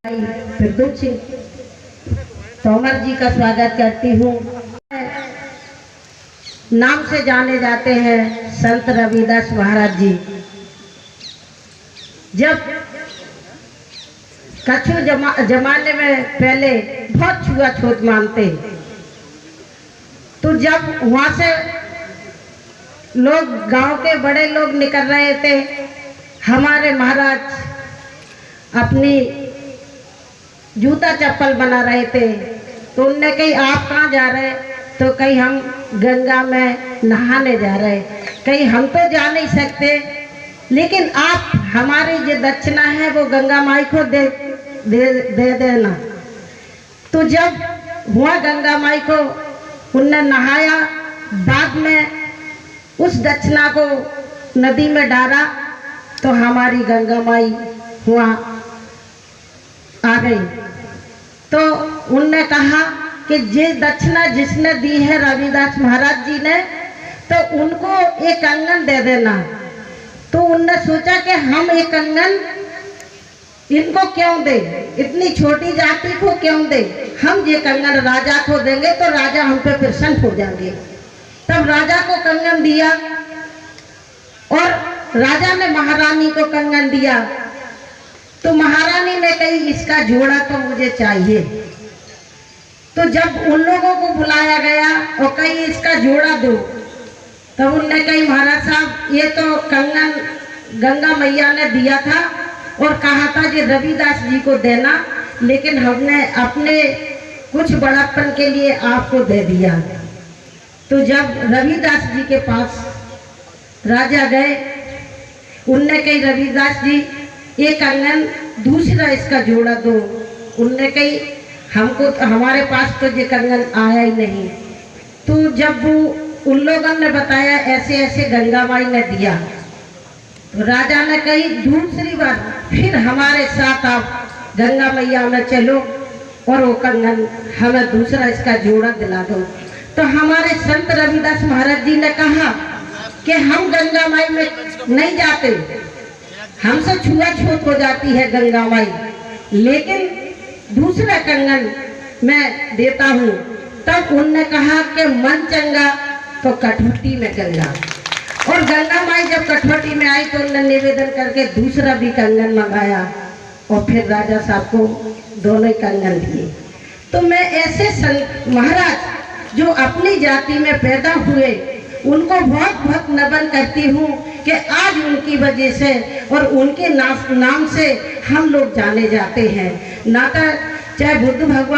फिरदौस सिंह तोमर जी का स्वागत करती हूँ। नाम से जाने जाते हैं संत रविदास महाराज जी। जब कछु जमाने में पहले बहुत छुआछूत मानते, तो जब वहाँ से लोग गांव के बड़े लोग निकल रहे थे, हमारे महाराज अपनी जूता चप्पल बना रहे थे, तो उनने कही आप कहाँ जा रहे? तो कहीं हम गंगा में नहाने जा रहे। कहीं हम तो जा नहीं सकते, लेकिन आप हमारी जो दक्षिणा है वो गंगा माई को दे देना। तो जब हुआ गंगा माई को उनने नहाया, बाद में उस दक्षिणा को नदी में डाला, तो हमारी गंगा माई हुआ आ गई। तो उनने कहा कि ये दक्षिणा जिसने दी है रविदास महाराज जी ने, तो उनको एक कंगन दे देना। तो उनने सोचा कि हम एक कंगन इनको क्यों दे, इतनी छोटी जाति को क्यों दे, हम ये कंगन राजा को देंगे तो राजा हम पे प्रसन्न हो जाएंगे। तब राजा को कंगन दिया और राजा ने महारानी को कंगन दिया। तो महारानी ने कही इसका जोड़ा तो मुझे चाहिए। तो जब उन लोगों को बुलाया गया और कही इसका जोड़ा दो, तब उनने कही महाराज साहब ये तो कंगन गंगा मैया ने दिया था और कहा था कि रविदास जी को देना, लेकिन हमने अपने कुछ बड़प्पन के लिए आपको दे दिया। तो जब रविदास जी के पास राजा गए, उनने कही रविदास जी ये कंगन दूसरा इसका जोड़ा दो। उनने कही हमको हमारे पास तो ये कंगन आया ही नहीं। तो जब वो उन लोगों ने बताया ऐसे ऐसे गंगा माई ने दिया, तो राजा ने कही दूसरी बार फिर हमारे साथ आप गंगा मैया में चलो और वो कंगन हमें दूसरा इसका जोड़ा दिला दो। तो हमारे संत रविदास महाराज जी ने कहा कि हम गंगा माई में नहीं जाते, हमसे छुआछूत हो जाती है गंगा माई, लेकिन दूसरा कंगन मैं देता हूँ। तब उनने कहा कि मन चंगा तो कठौती में गंगा। और गंगा माई जब कठौती में आई तो उन्होंने निवेदन करके दूसरा भी कंगन मंगाया और फिर राजा साहब को दोनों ही कंगन दिए। तो मैं ऐसे संत महाराज जो अपनी जाति में पैदा हुए उनको बहुत बहुत नमन करती हूँ कि आज उनकी वजह से और उनके नाम से हम लोग जाने जाते हैं। नाता चाहे बुद्ध भगवान